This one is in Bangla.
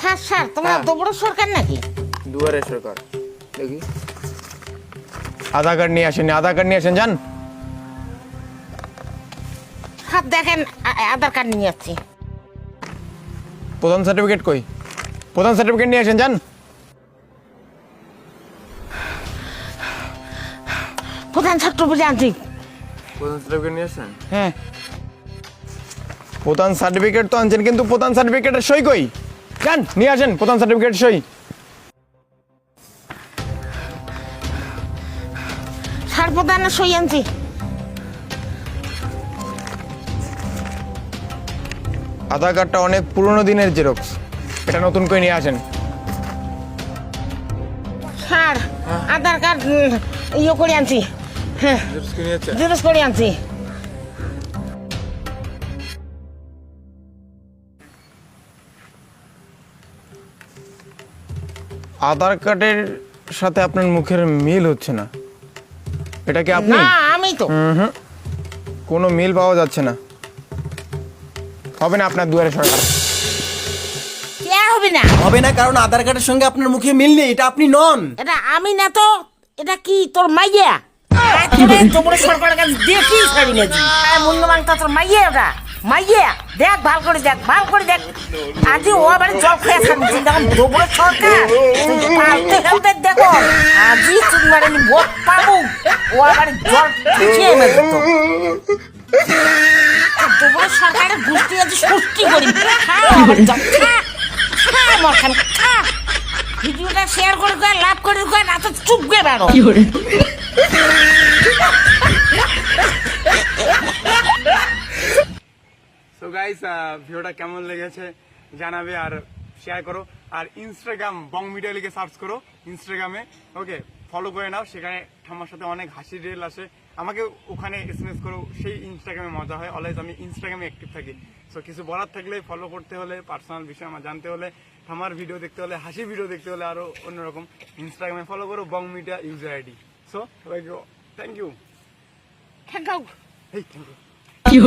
স্যার স্যার তোমরা দুবড় সরকার নাকি? দুয়ারে সরকার। দেখি আধার কার্ড নিয়ে আসেন, আধার কার্ড নিয়ে আসেন, যান। হাত দেখেন, আধার কার্ড নিয়ে যাচ্ছি। প্রধান সার্টিফিকেট কই? প্রধান সার্টিফিকেট নিয়ে আসেন, যান। প্রধান ছাত্র বলে আনছি। প্রধান সার্টিফিকেট নিয়ে আসেন? হ্যাঁ, প্রধান সার্টিফিকেট তো আনছেন, কিন্তু প্রধান সার্টিফিকেটের সই কই? যান নিয়ে আসেন প্রধান সার্টিফিকেট সই। স্যার প্রধানের সই আনছি। আধার কার্ডটা অনেক পুরনো দিনের জেরক্স, এটা নতুন করে নিয়ে আসেন। স্যার আধার কার্ড ইয়ে করে আনছি। হ্যাঁ, জেরক্স কি নিয়ে আসছেন? জেরক্স করে আনছি। আধার কার্ডের সাথে আপনার মুখের মিল হচ্ছে না, এটা কি আপনি? না আমি তো। কোনো মিল পাওয়া যাচ্ছে না, হবে না আপনার দুয়ারে সরকার। কে হবে না? হবে না, কারণ আধার কার্ডের সঙ্গে আপনার মুখে মিল নেই, এটা আপনি নন। এটা আমি না তো, এটা কি তোর মাইয়া? একেবারে তোমরা সরকারের কাছে দেখি ছাড়ি নেছি। মূল্যবান তো তোর মাইয়া, ওটা মাইয়া। দেখ ভাল করে দেখ, ভাল করে দেখ। আজি ও আবার জল খেয়ে থাকছি, তখন তোমরা সরকার পালতে হেলতে দেখো। আজি চুন মারেনি ভোট পাবো, ও আবার জল খেয়ে মেরে তো। তোমরা সরকারের গোষ্ঠী আজ সৃষ্টি করি। খাও আবার জল খা, খা মখান খা। ভিডিওটা শেয়ার করে লাভ করে না তো চুপ গে বেড়ো। সো গাইস, ভিডিওটা কেমন লেগেছে জানাবে আর শেয়ার করো। আর ইনস্টাগ্রাম বং মিডিয়া লিখে সার্চ করো ইনস্টাগ্রামে, ওকে ফলো করে নাও। সেখানে আমার সাথে অনেক হাসির রিল আসে, আমাকে ওখানে এসএমএস করো, সেই ইনস্টাগ্রামে মজা হয়। অলওয়েজ আমি ইনস্টাগ্রামে অ্যাক্টিভ থাকি। সো কিছু বলার থাকলে, ফলো করতে হলে, পার্সোনাল বিষয় আমার জানতে হলে, আমার ভিডিও দেখতে হলে, হাসি ভিডিও দেখতে হলে, আরো অন্যরকম, ইনস্টাগ্রামে ফলো করো Bong Media user ID. So সবাইকে থ্যাংক ইউ। Thank you. এই থ্যাংক ইউ।